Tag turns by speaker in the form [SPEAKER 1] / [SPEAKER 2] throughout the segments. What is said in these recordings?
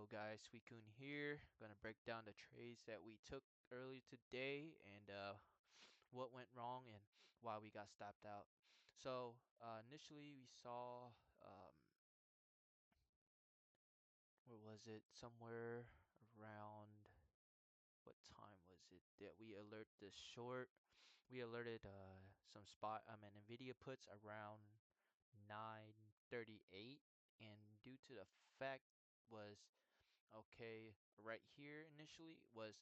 [SPEAKER 1] Hello guys, Suicune here. Gonna break down the trades that we took earlier today and what went wrong and why we got stopped out. So initially we saw where was it? Somewhere around what time was it that we alert the short? We alerted some spot Nvidia puts around 9:38, and due to the fact was okay, right here initially was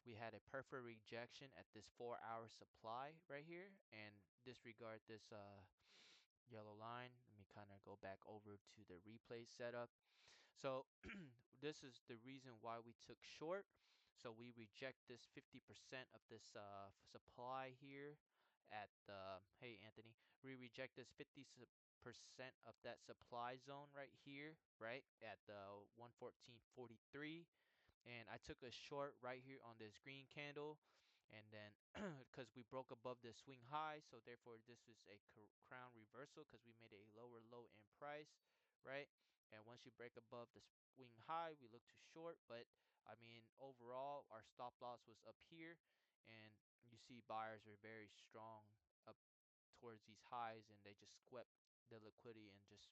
[SPEAKER 1] we had a perfect rejection at this 4-hour supply right here, and disregard this yellow line. Let me kind of go back over to the replay setup. So this is the reason why we took short. So we reject this 50% of this supply here at the, hey Anthony, we reject this 50% of that supply zone right here, right at the 114.43, and I took a short right here on this green candle, and then because we broke above the swing high, so therefore this is a crown reversal because we made a lower low in price, right? And once you break above the swing high, we look to short. But I mean, overall our stop loss was up here, and you see buyers are very strong up towards these highs, and they just swept the liquidity and just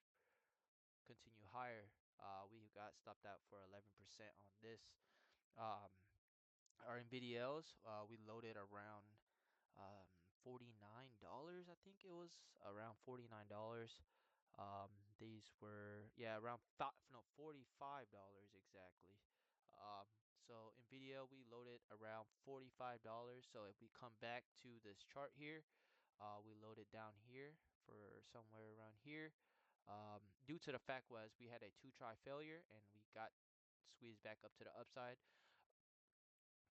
[SPEAKER 1] continue higher. We got stopped out for 11% on this. Our NVDLs, we loaded around $49. I think it was around $49. These were, yeah, around $45 exactly. So NVIDIA, we loaded around $45. So if we come back to this chart here, we loaded down here for somewhere around here. Due to the fact was we had a 2-try failure and we got squeezed back up to the upside.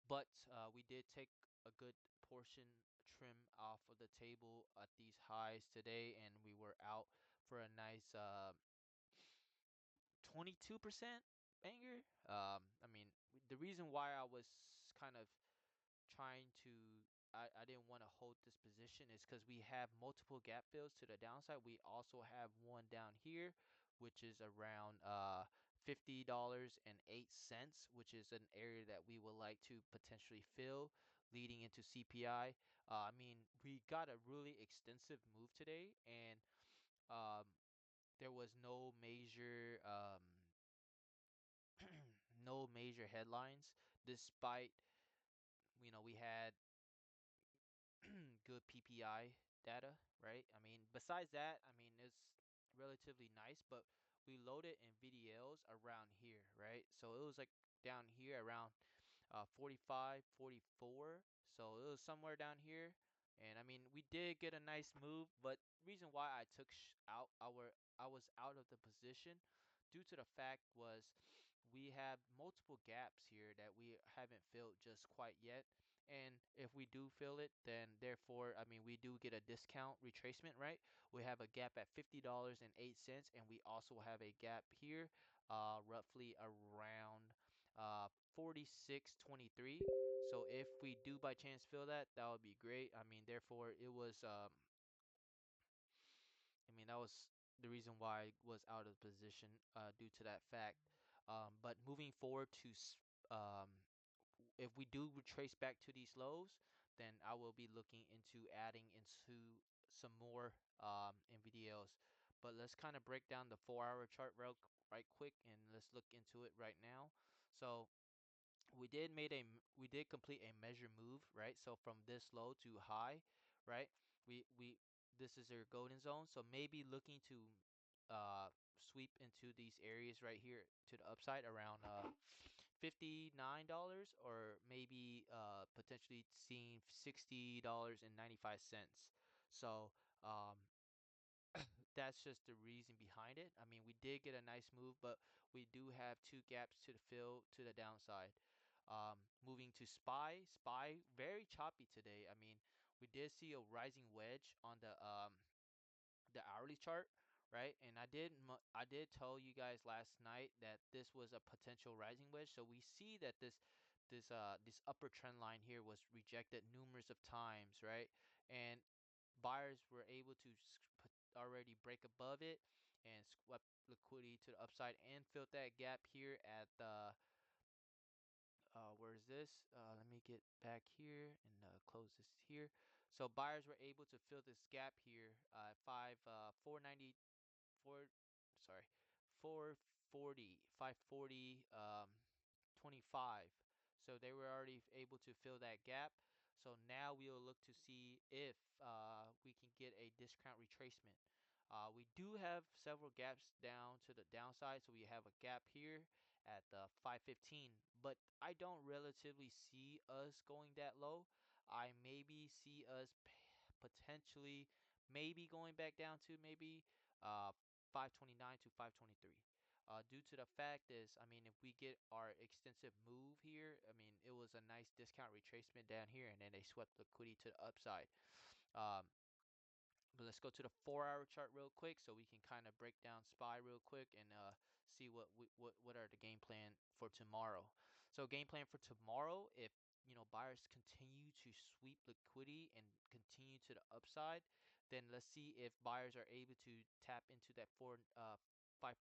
[SPEAKER 1] But we did take a good portion trim off of the table at these highs today, and we were out for a nice 22% banger. I mean, the reason why I was kind of trying to I didn't want to hold this position is because we have multiple gap fills to the downside. We also have one down here, which is around $50.08, which is an area that we would like to potentially fill leading into CPI. I mean, we got a really extensive move today, and um, there was no major no major headlines, despite we had good PPI data, right? I mean, besides that, I mean, it's relatively nice, but we loaded in VDLs around here, right? So it was like down here around 45, 44. So it was somewhere down here. And I mean, we did get a nice move, but reason why I took out I was out of the position due to the fact was we have multiple gaps here that we haven't filled just quite yet. And if we do fill it, then therefore, I mean, we do get a discount retracement, right? We have a gap at $50.08, and we also have a gap here, roughly around 46.23. So if we do by chance fill that, that would be great. I mean, therefore, it was I mean, that was the reason why I was out of position due to that fact. But moving forward to um, if we do retrace back to these lows, then I will be looking into adding into some more NVDLs. But let's kind of break down the 4-hour chart right quick, and let's look into it right now. So we did complete a measure move, right? So from this low to high, right? We this is our golden zone, so maybe looking to sweep into these areas right here to the upside around $59, or maybe potentially seeing $60.95. So that's just the reason behind it. I mean, we did get a nice move, but we do have two gaps to fill to the downside. Moving to SPY very choppy today. I mean, we did see a rising wedge on the hourly chart, right? And I did tell you guys last night that this was a potential rising wedge. So we see that this upper trend line here was rejected numerous of times, right? And buyers were able to already break above it, and swept liquidity to the upside and filled that gap here at the where is this? Let me get back here and close this here. So buyers were able to fill this gap here, 490 four sorry 440 540 25. So they were already able to fill that gap. So now we'll look to see if we can get a discount retracement. We do have several gaps down to the downside, so we have a gap here at the 515, but I don't relatively see us going that low. I maybe see us potentially maybe going back down to maybe 529 to 523. Due to the fact is, I mean, if we get our extensive move here, I mean, it was a nice discount retracement down here, and then they swept liquidity to the upside. Um, but let's go to the 4 hour chart real quick so we can kind of break down SPY real quick and see what are the game plan for tomorrow. So game plan for tomorrow, if buyers continue to sweep liquidity and continue to the upside, then let's see if buyers are able to tap into that 543.79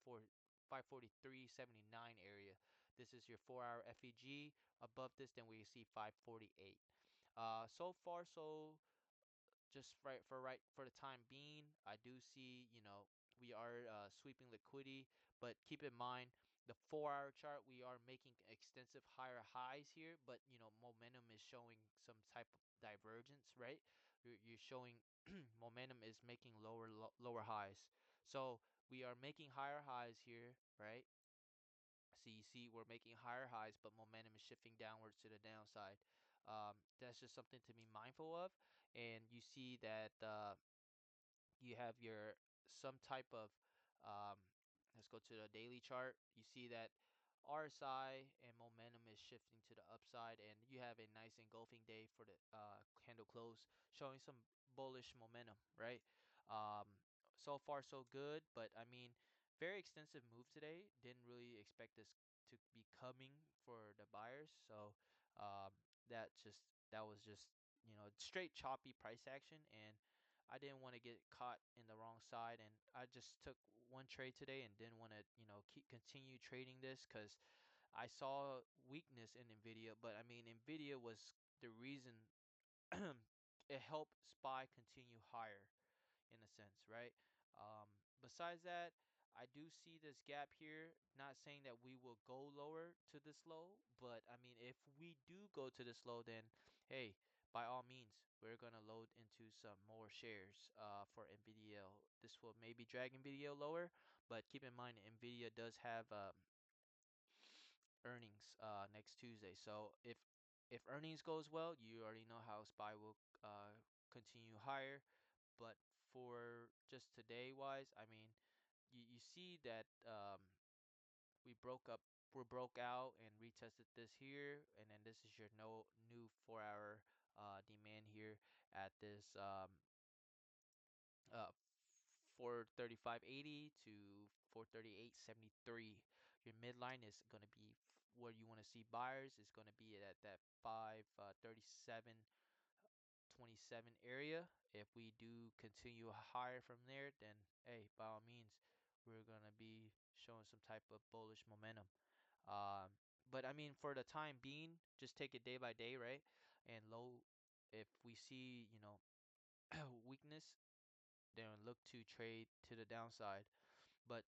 [SPEAKER 1] area. This is your 4 hour FEG. Above this, then we see 548. So far so just for the time being, I do see, we are sweeping liquidity, but keep in mind the 4 hour chart, we are making extensive higher highs here, but momentum is showing some type of divergence, right? You're showing momentum is making lower highs. So we are making higher highs here, right? So you see we're making higher highs, but momentum is shifting downwards to the downside. That's just something to be mindful of. And you see that you have your some type of um, let's go to the daily chart. You see that RSI and momentum is shifting to the upside, and you have a nice engulfing day for the candle close, showing some bullish momentum, right? Um, so far so good, but I mean, very extensive move today. Didn't really expect this to be coming for the buyers, so um, that was just straight choppy price action, and I didn't want to get caught in the wrong side, and I just took one trade today and didn't want to, continue trading this because I saw weakness in Nvidia. But I mean, Nvidia was the reason it helped SPY continue higher in a sense, right? Besides that, I do see this gap here. Not saying that we will go lower to this low, but I mean, if we do go to this low, then hey, by all means, we're gonna load into some more shares for Nvidia. This will maybe drag Nvidia lower, but keep in mind Nvidia does have earnings next Tuesday. So if earnings goes well, you already know how SPY will continue higher. But for just today wise, I mean, you see that we broke out and retested this here, and then this is your no new 4 hour demand here at this uh 435.80 to 438.73. Your midline is going to be where you want to see buyers is going to be at that 537 27 area. If we do continue higher from there, then hey, by all means, we're gonna be showing some type of bullish momentum. But I mean, for the time being, just take it day by day, right? And low, if we see, weakness, then look to trade to the downside. But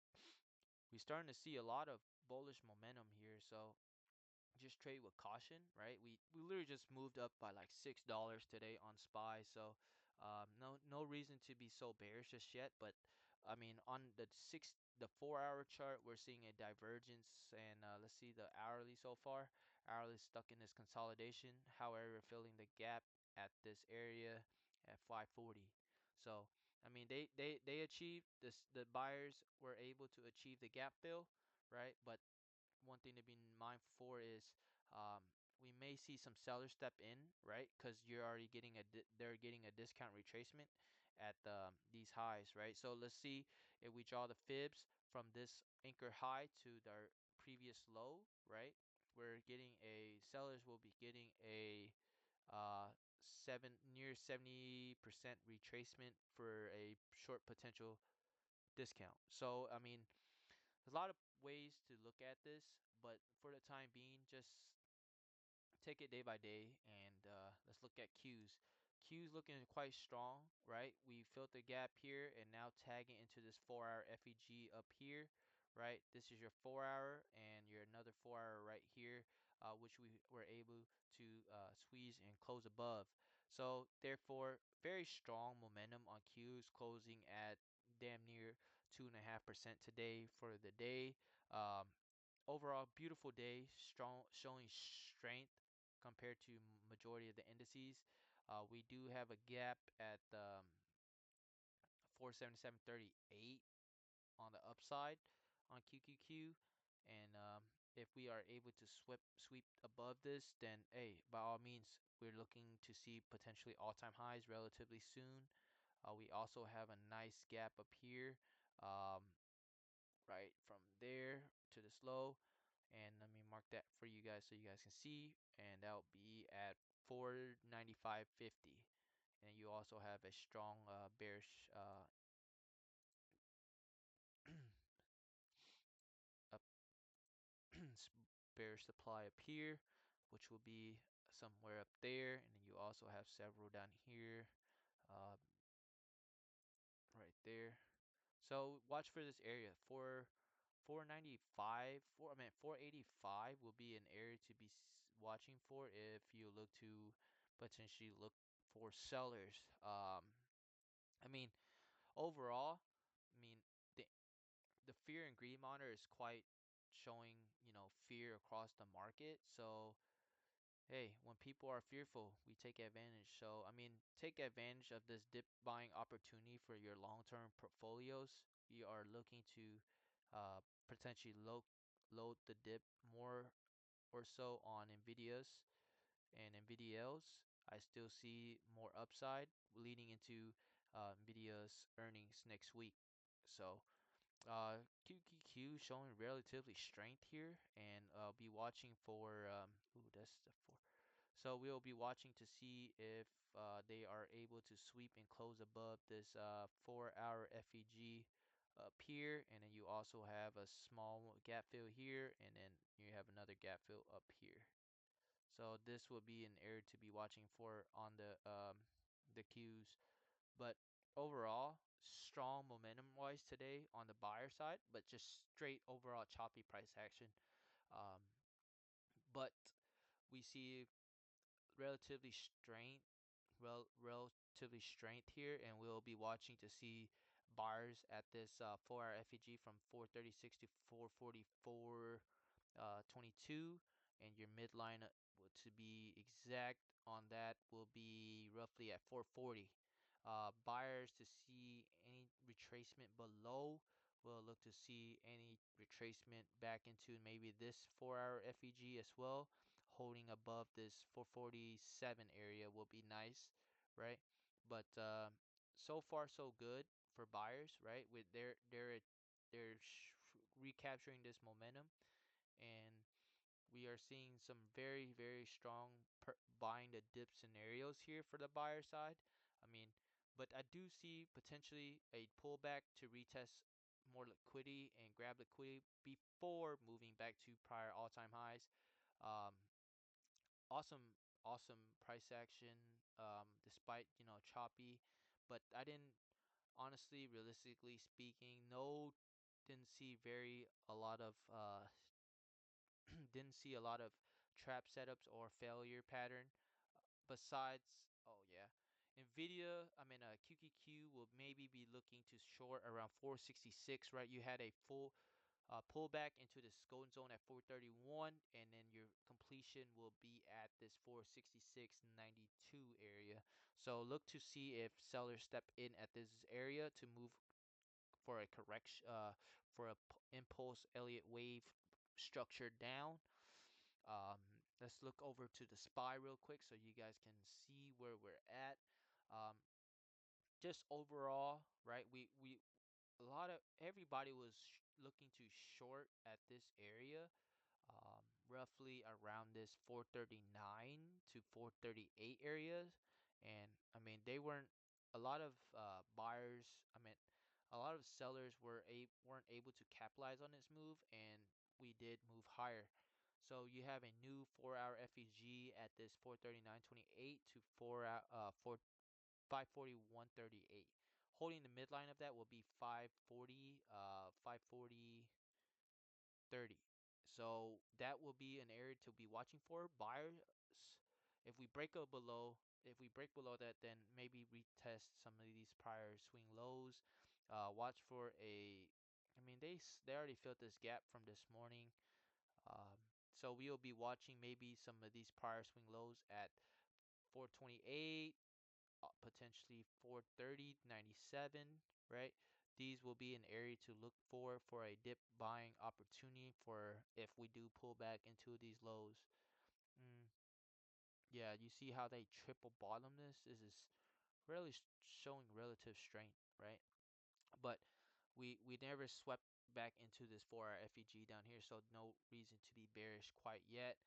[SPEAKER 1] we're starting to see a lot of bullish momentum here, so just trade with caution, right? We literally just moved up by like $6 today on SPY, so no reason to be so bearish just yet. But I mean, on the 4 hour chart, we're seeing a divergence, and let's see the hourly so far. Hourly stuck in this consolidation, however, filling the gap at this area at 540. So I mean, they achieved this. The buyers were able to achieve the gap fill, right? But one thing to be mindful for is we may see some sellers step in, right? Because you're already getting they're getting a discount retracement at these highs, right? So let's see if we draw the fibs from this anchor high to their previous low, right? We're getting a sellers will be getting a uh near 70% retracement for a short potential discount. So I mean, there's a lot of ways to look at this, but for the time being, just take it day by day, and let's look at Q's. Q's looking quite strong, right? We filled the gap here and now tagging into this 4-hour FEG up here, right? This is your 4-hour and your another 4-hour right here, which we were able to squeeze and close above. So therefore, very strong momentum on Q's, closing at damn near 2.5% today for the day. Um, Overall, beautiful day, strong, showing strength compared to majority of the indices. We do have a gap at 477.38 on the upside on QQQ, and if we are able to sweep above this, then hey, by all means, we're looking to see potentially all-time highs relatively soon. We also have a nice gap up here, um, right from there to this low, and let me mark that for you guys so you guys can see, and that'll be at 495.50. And you also have a strong bearish up bearish supply up here, which will be somewhere up there, and then you also have several down here, uh, right there. So watch for this area. 495, 485 will be an area to be watching for if you look to potentially look for sellers. I mean, overall, I mean, the the fear and greed monitor is quite showing, fear across the market. So hey, when people are fearful, we take advantage. So, I mean, take advantage of this dip buying opportunity for your long-term portfolios. We are looking to potentially load the dip more or so on NVIDIA's and NVIDIA's. I still see more upside leading into NVIDIA's earnings next week. So, QQQ showing relatively strength here, and I'll be watching for, ooh, that's the four. So we'll be watching to see if they are able to sweep and close above this 4-hour FEG up here, and then you also have a small gap fill here, and then you have another gap fill up here. So this will be an area to be watching for on the Qs. But overall, strong momentum wise today on the buyer side, but just straight overall choppy price action. Um, but we see relatively strength, relatively strength here, and we'll be watching to see bars at this 4-hour FEG from 436 to 444. 22, and your midline to be exact on that will be roughly at 440. Buyers to see any retracement below will look to see any retracement back into maybe this 4-hour FEG as well. Holding above this 447 area will be nice, right? But so far so good for buyers, right? With they're recapturing this momentum, and we are seeing some very, very strong buying the dip scenarios here for the buyer side. I mean, but I do see potentially a pullback to retest more liquidity and grab liquidity before moving back to prior all-time highs. Um, awesome, awesome price action, despite, choppy, but I didn't, honestly, realistically speaking, didn't see very a lot of didn't see a lot of trap setups or failure pattern. Besides, oh yeah, Nvidia, QQQ will maybe be looking to short around 466, right? You had a full pullback into this golden zone at 431, and then your completion will be at this 466.92 area. So look to see if sellers step in at this area to move for a correction, for a impulse Elliott wave structure down. Let's look over to the SPY real quick so you guys can see where we're at. Um, just overall, right? We a lot of everybody was looking to short at this area, roughly around this 439 to 438 areas, and I mean they weren't a lot of buyers. a lot of sellers weren't able to capitalize on this move, and we did move higher. So you have a new 4-hour FEG at this 439.28 to 541.38. Holding the midline of that will be 540.30. So that will be an area to be watching for. Buyers, if we break below that, then maybe retest some of these prior swing lows. Watch for I mean, they already filled this gap from this morning. So we will be watching maybe some of these prior swing lows at 428, potentially 430, 97, right? These will be an area to look for a dip buying opportunity for if we do pull back into these lows. Mm, yeah, you see how they triple bottom this? This is really showing relative strength, right? But we never swept back into this 4-hour FEG down here, so no reason to be bearish quite yet.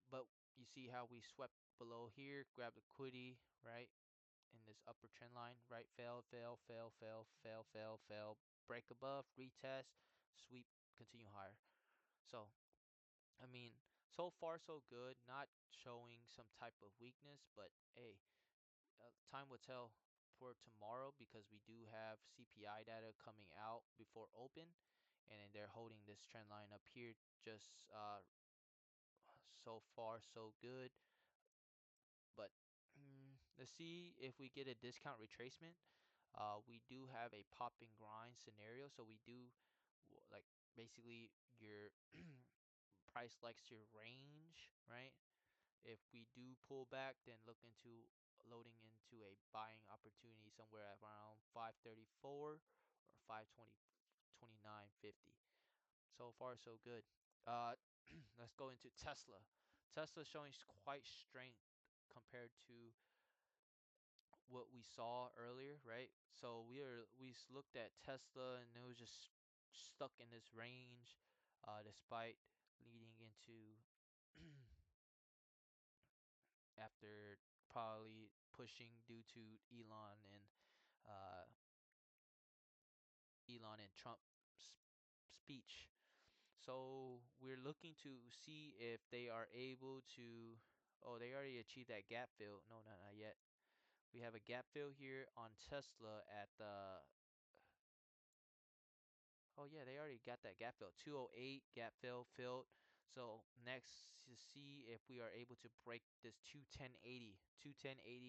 [SPEAKER 1] But you see how we swept below here, grab liquidity, right? In this upper trend line, right? Fail, fail, fail, fail, fail, fail, fail, break above, retest, sweep, continue higher. So, I mean, so far so good, not showing some type of weakness, but hey, time will tell for tomorrow because we do have CPI data coming out before open, and then they're holding this trend line up here just so far so good. But let's see if we get a discount retracement. We do have a pop and grind scenario, so we do like basically your price likes your range, right? If we do pull back, then look into loading into a buying opportunity somewhere around 534 or 529.50. So far, so good. Uh, let's go into Tesla. Tesla showing quite strength compared to what we saw earlier, right? So we looked at Tesla and it was just stuck in this range, despite leading into after probably pushing due to uh, Elon and Trump's speech. So we're looking to see if they are able to. Oh, they already achieved that gap fill. No, not yet. We have a gap fill here on Tesla at the. Oh yeah, they already got that gap fill. 208 gap fill filled. So next to see if we are able to break this 210.80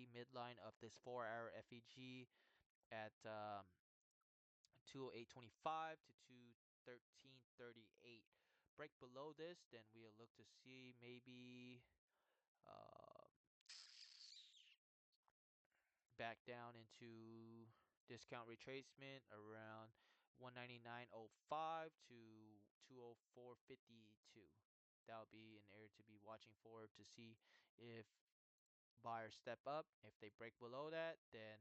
[SPEAKER 1] midline of this 4-hour FEG at 208.25 to 213.38. Break below this, then we'll look to see maybe uh, back down into discount retracement around 199.05 to 204.52. That'll be an area to be watching for to see if buyers step up. If they break below that, then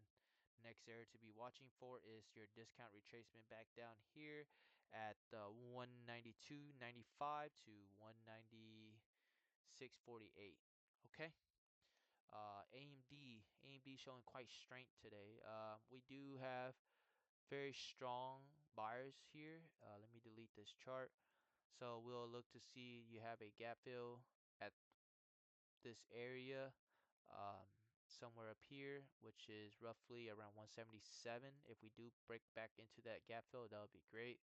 [SPEAKER 1] next area to be watching for is your discount retracement back down here at 192.95 to 196.48. Okay. AMD showing quite strength today. We do have very strong buyers here. Let me delete this chart. So we'll look to see you have a gap fill at this area, um, somewhere up here, which is roughly around 177. If we do break back into that gap fill, that would be great.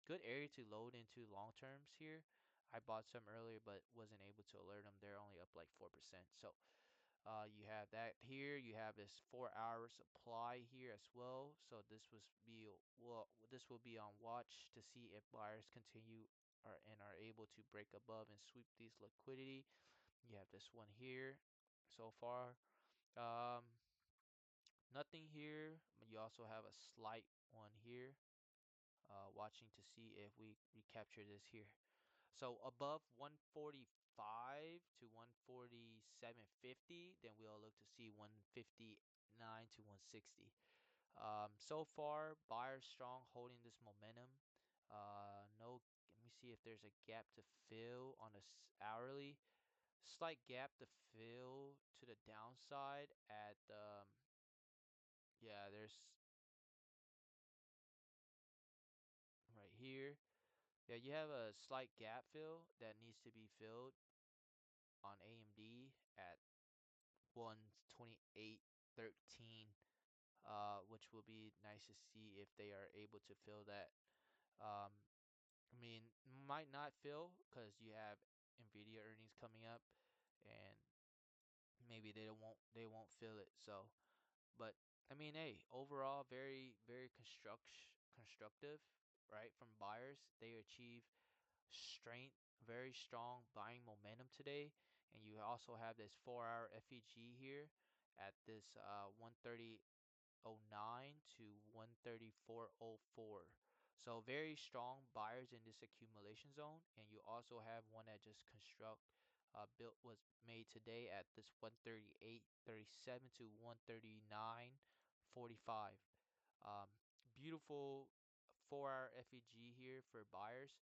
[SPEAKER 1] Good area to load into long terms here. I bought some earlier, but wasn't able to alert them. They're only up like 4%. So you have that here. You have this 4-hour supply here as well. So this will be on watch to see if buyers continue are able to break above and sweep these liquidity. You have this one here so far. Um, Nothing here. You also have a slight one here. Watching to see if we recapture this here. So above 145 to 147.50, then we'll look to see 159 to 160. So far, buyers strong holding this momentum. No, let me see if there's a gap to fill on a hourly. Slight gap to fill to the downside at yeah, here, yeah, you have a slight gap fill that needs to be filled on AMD at 128.13, which will be nice to see if they are able to fill that. Um, I mean, might not fill because you have Nvidia earnings coming up, and maybe they won't fill it. So, but I mean, hey, overall, very constructive, right? From buyers, they achieve strength, very strong buying momentum today, and you also have this 4-hour FEG here at this 130.09 to 134.04. So very strong buyers in this accumulation zone, and you also have one that just built was made today at this 138.37 to 139.45. Um, Beautiful 4-hour FEG here for buyers.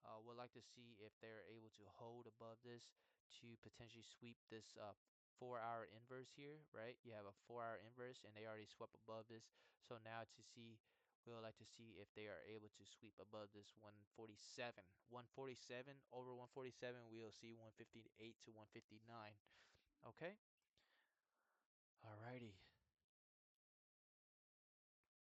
[SPEAKER 1] Would like to see if they're able to hold above this to potentially sweep this 4-hour inverse here, right? You have a 4-hour inverse and they already swept above this. So now we would like to see if they are able to sweep above this 147. 147 over 147, we'll see 158 to 159. Okay. Alrighty.